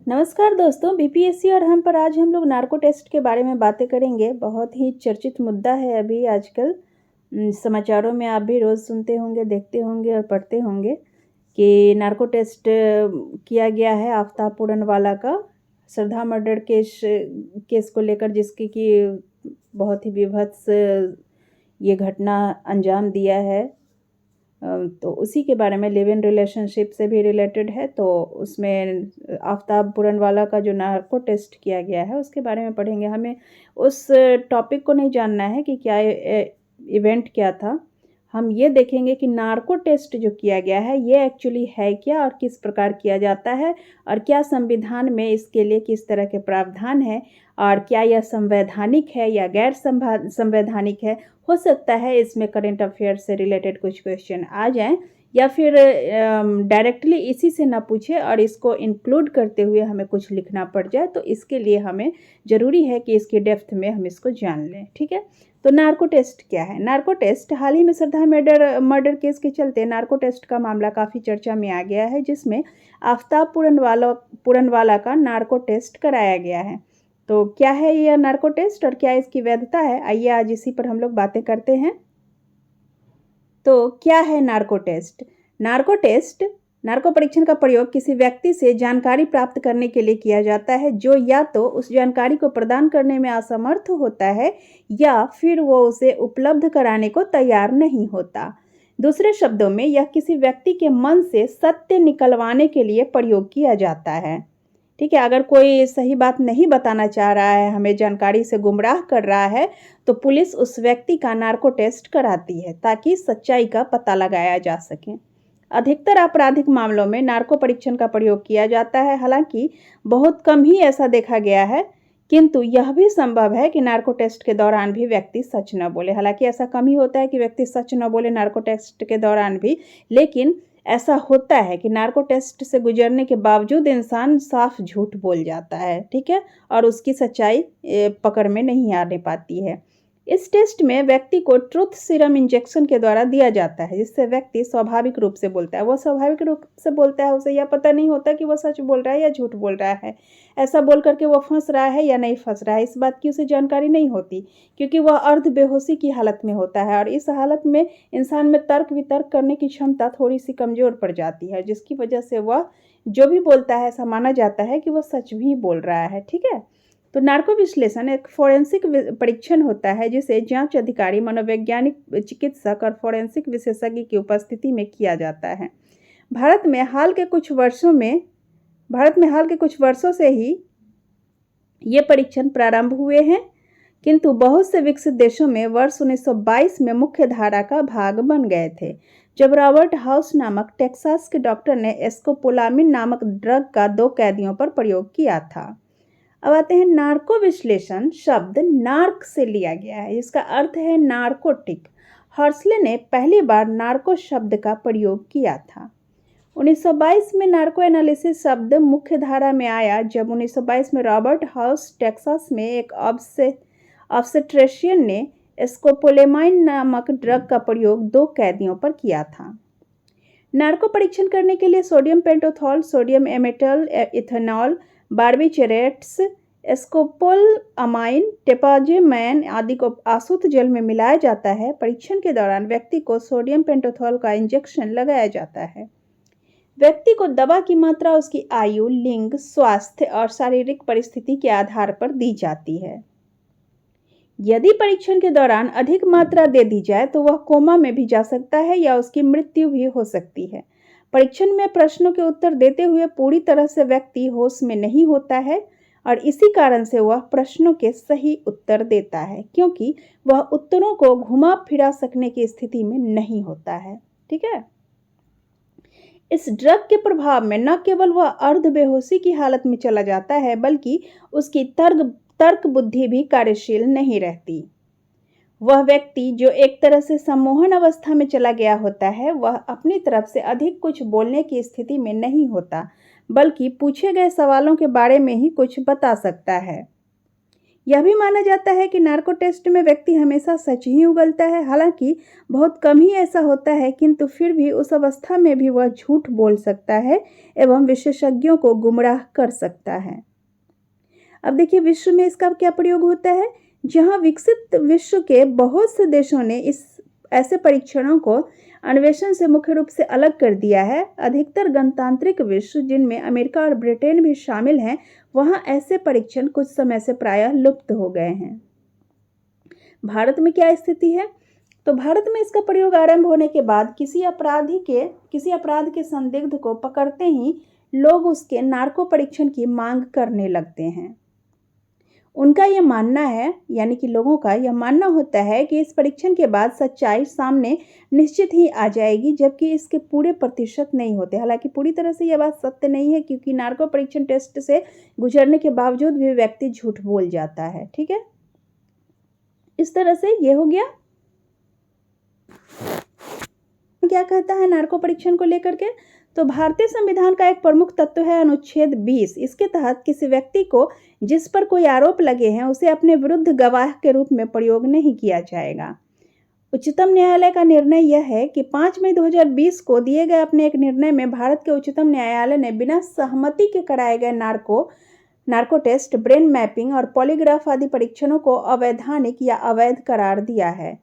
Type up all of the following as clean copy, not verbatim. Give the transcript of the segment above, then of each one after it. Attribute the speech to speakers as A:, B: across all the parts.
A: नमस्कार दोस्तों, बीपीएससी और हम पर आज हम लोग नार्को टेस्ट के बारे में बातें करेंगे। बहुत ही चर्चित मुद्दा है अभी आजकल। समाचारों में आप भी रोज़ सुनते होंगे, देखते होंगे और पढ़ते होंगे कि नार्को टेस्ट किया गया है आफ्ताब पूरनवाला का श्रद्धा मर्डर केस को लेकर, जिसकी कि बहुत ही विभत्स ये घटना अंजाम दिया है। तो उसी के बारे में लिव इन रिलेशनशिप से भी रिलेटेड है। तो उसमें आफ्ताब पूरनवाला का जो नार्को टेस्ट किया गया है उसके बारे में पढ़ेंगे। हमें उस टॉपिक को नहीं जानना है कि क्या इवेंट क्या था। हम ये देखेंगे कि नार्को टेस्ट जो किया गया है ये एक्चुअली है क्या और किस प्रकार किया जाता है, और क्या संविधान में इसके लिए किस तरह के प्रावधान है, और क्या यह संवैधानिक है या गैर संवैधानिक है। हो सकता है इसमें करंट अफेयर से रिलेटेड कुछ क्वेश्चन आ जाएं, या फिर डायरेक्टली इसी से ना पूछे और इसको इंक्लूड करते हुए हमें कुछ लिखना पड़ जाए। तो इसके लिए हमें ज़रूरी है कि इसकी डेप्थ में हम इसको जान लें। ठीक है, तो नार्को टेस्ट क्या है? नार्को टेस्ट हाल ही में श्रद्धा मर्डर केस के चलते नार्को टेस्ट का मामला काफ़ी चर्चा में आ गया है, जिसमें आफ्ताब पूरनवाला का नार्को टेस्ट कराया गया है। तो क्या है यह नार्को टेस्ट और क्या इसकी वैधता है, आइए आज इसी पर हम लोग बातें करते हैं। तो क्या है नार्को टेस्ट? नार्को परीक्षण का प्रयोग किसी व्यक्ति से जानकारी प्राप्त करने के लिए किया जाता है जो या तो उस जानकारी को प्रदान करने में असमर्थ होता है या फिर वो उसे उपलब्ध कराने को तैयार नहीं होता। दूसरे शब्दों में, यह किसी व्यक्ति के मन से सत्य निकलवाने के लिए प्रयोग किया जाता है। ठीक है, अगर कोई सही बात नहीं बताना चाह रहा है, हमें जानकारी से गुमराह कर रहा है, तो पुलिस उस व्यक्ति का नार्को टेस्ट कराती है ताकि सच्चाई का पता लगाया जा सके। अधिकतर आपराधिक मामलों में नार्को परीक्षण का प्रयोग किया जाता है, हालांकि बहुत कम ही ऐसा देखा गया है, किंतु यह भी संभव है कि नार्को टेस्ट के दौरान भी व्यक्ति सच न बोले। हालांकि ऐसा कम ही होता है कि व्यक्ति सच न बोले नार्को टेस्ट के दौरान भी, लेकिन ऐसा होता है कि नार्को टेस्ट से गुजरने के बावजूद इंसान साफ झूठ बोल जाता है। ठीक है, और उसकी सच्चाई पकड़ में नहीं आने पाती है। इस टेस्ट में व्यक्ति को ट्रुथ सीरम इंजेक्शन के द्वारा दिया जाता है, जिससे व्यक्ति स्वाभाविक रूप से बोलता है। वो स्वाभाविक रूप से बोलता है, उसे यह पता नहीं होता कि वो सच बोल रहा है या झूठ बोल रहा है। ऐसा बोल करके वो फंस रहा है या नहीं फंस रहा है, इस बात की उसे जानकारी नहीं होती, क्योंकि वह अर्ध बेहोशी की हालत में होता है, और इस हालत में इंसान में तर्क वितर्क करने की क्षमता थोड़ी सी कमजोर पड़ जाती है, जिसकी वजह से वह जो भी बोलता है ऐसा माना जाता है कि वह सच भी बोल रहा है। ठीक है, तो नार्को विश्लेषण एक फोरेंसिक परीक्षण होता है जिसे जांच अधिकारी, मनोवैज्ञानिक चिकित्सक और फोरेंसिक विशेषज्ञ की उपस्थिति में किया जाता है। भारत में हाल के कुछ वर्षों से ही ये परीक्षण प्रारंभ हुए हैं, किंतु बहुत से विकसित देशों में वर्ष 1922 में मुख्य धारा का भाग बन गए थे, जब रॉबर्ट हाउस नामक टेक्सास के डॉक्टर ने एस्कोपोलामिन नामक ड्रग का 2 कैदियों पर प्रयोग किया था। अब आते हैं नार्को विश्लेषण। शब्द नार्क से लिया गया है, इसका अर्थ है नार्कोटिक। हर्सले ने पहली बार नार्को शब्द का प्रयोग किया था। 1922 में नार्को एनालिसिस शब्द मुख्य धारा में आया, जब 1922 में रॉबर्ट हाउस टेक्सास में एक ऑब्स्टेट्रिशियन ने स्कोपोलेमाइन नामक ड्रग का प्रयोग 2 कैदियों पर किया था। नार्को परीक्षण करने के लिए सोडियम पेंटोथॉल, सोडियम एमेटल इथेनॉल, बार्बिचरेट्स, स्कोपोलअमाइन, टेपाजेमैन आदि को आसुत जल में मिलाया जाता है। परीक्षण के दौरान व्यक्ति को सोडियम पेंटोथॉल का इंजेक्शन लगाया जाता है। व्यक्ति को दवा की मात्रा उसकी आयु, लिंग, स्वास्थ्य और शारीरिक परिस्थिति के आधार पर दी जाती है। यदि परीक्षण के दौरान अधिक मात्रा दे दी जाए तो वह कोमा में भी जा सकता है या उसकी मृत्यु भी हो सकती है। परीक्षण में प्रश्नों के उत्तर देते हुए पूरी तरह से व्यक्ति होश में नहीं होता है, और इसी कारण से वह प्रश्नों के सही उत्तर देता है, क्योंकि वह उत्तरों को घुमा फिरा सकने की स्थिति में नहीं होता है। ठीक है, इस ड्रग के प्रभाव में न केवल वह अर्ध बेहोशी की हालत में चला जाता है, बल्कि उसकी तर्क बुद्धि भी कार्यशील नहीं रहती। वह व्यक्ति जो एक तरह से सम्मोहन अवस्था में चला गया होता है, वह अपनी तरफ से अधिक कुछ बोलने की स्थिति में नहीं होता, बल्कि पूछे गए सवालों के बारे में ही कुछ बता सकता है। यह भी माना जाता है कि नार्को टेस्ट में व्यक्ति हमेशा सच ही उगलता है। हालांकि बहुत कम ही ऐसा होता है, किंतु फिर भी उस अवस्था में भी वह झूठ बोल सकता है एवं विशेषज्ञों को गुमराह कर सकता है। अब देखिए विश्व में इसका क्या प्रयोग होता है। जहां विकसित विश्व के बहुत से देशों ने इस ऐसे परीक्षणों को अन्वेषण से मुख्य रूप से अलग कर दिया है। अधिकतर गणतांत्रिक विश्व, जिनमें अमेरिका और ब्रिटेन भी शामिल हैं, वहां ऐसे परीक्षण कुछ समय से प्रायः लुप्त हो गए हैं। भारत में क्या स्थिति है? तो भारत में इसका प्रयोग आरंभ होने के बाद किसी अपराध के संदिग्ध को पकड़ते ही लोग उसके नार्को परीक्षण की मांग करने लगते हैं। उनका यह मानना है, यानी कि लोगों का यह मानना होता है कि इस परीक्षण के बाद सच्चाई सामने निश्चित ही आ जाएगी, जबकि इसके पूरे प्रतिशत नहीं होते। हालांकि पूरी तरह से यह बात सत्य नहीं है, क्योंकि नार्को परीक्षण टेस्ट से गुजरने के बावजूद भी व्यक्ति झूठ बोल जाता है। ठीक है, इस तरह से यह हो गया। क्या कहता है नार्को परीक्षण को लेकर के? तो भारतीय संविधान का एक प्रमुख तत्व है अनुच्छेद 20। इसके तहत किसी व्यक्ति को जिस पर कोई आरोप लगे हैं उसे अपने विरुद्ध गवाह के रूप में प्रयोग नहीं किया जाएगा। उच्चतम न्यायालय का निर्णय यह है कि 5 मई 2020 को दिए गए अपने एक निर्णय में भारत के उच्चतम न्यायालय ने बिना सहमति के कराए गए नार्को टेस्ट, ब्रेन मैपिंग और पॉलीग्राफ आदि परीक्षणों को अवैधानिक या अवैध करार दिया है।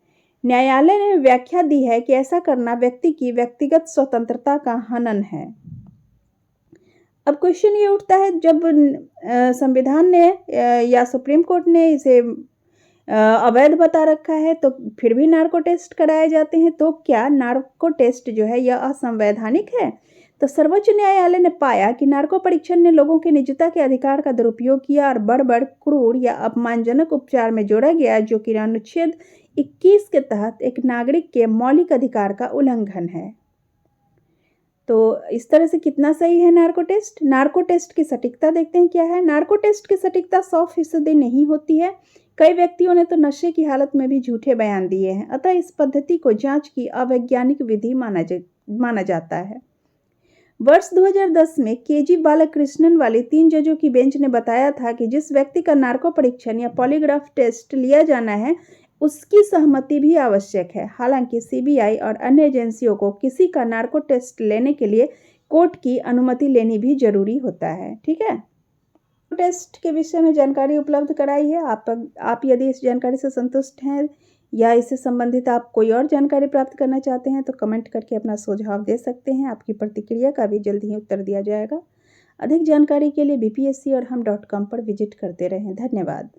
A: न्यायालय ने व्याख्या दी है कि ऐसा करना व्यक्ति की व्यक्तिगत स्वतंत्रता का हनन है। अब क्वेश्चन ये उठता है, जब संविधान ने या सुप्रीम कोर्ट ने इसे अवैध बता रखा है, तो फिर भी नार्को टेस्ट कराए जाते हैं, तो क्या नार्को टेस्ट जो है यह असंवैधानिक है? तो सर्वोच्च न्यायालय ने पाया कि नार्को परीक्षण ने लोगों के निजता के अधिकार का दुरुपयोग किया और बर्बर, क्रूर या अपमानजनक उपचार में जोड़ा गया, जो कि अनुच्छेद 21 के तहत एक नागरिक के मौलिक अधिकार का उल्लंघन है। तो इस तरह से कितना सही है नार्को टेस्ट? नार्को टेस्ट की सटीकता देखते हैं क्या है। नार्को टेस्ट की सटीकता 100% नहीं होती है। कई व्यक्तियों ने तो नशे की हालत में भी झूठे बयान दिए हैं। अतः इस पद्धति को जांच की अवैज्ञानिक विधि माना जाता है। वर्ष 2010 में केजी बालकृष्णन वाली 3 जजों की बेंच ने बताया था कि जिस व्यक्ति का नार्को परीक्षण या पॉलीग्राफ टेस्ट लिया जाना है, उसकी सहमति भी आवश्यक है। हालांकि सीबीआई और अन्य एजेंसियों को किसी का नार्को टेस्ट लेने के लिए कोर्ट की अनुमति लेनी भी जरूरी होता है। ठीक है, टेस्ट के विषय में जानकारी उपलब्ध कराई है। आप यदि इस जानकारी से संतुष्ट हैं या इससे संबंधित आप कोई और जानकारी प्राप्त करना चाहते हैं, तो कमेंट करके अपना सुझाव दे सकते हैं। आपकी प्रतिक्रिया का भी जल्द ही उत्तर दिया जाएगा। अधिक जानकारी के लिए bpsc और हम.com पर विजिट करते रहें। धन्यवाद।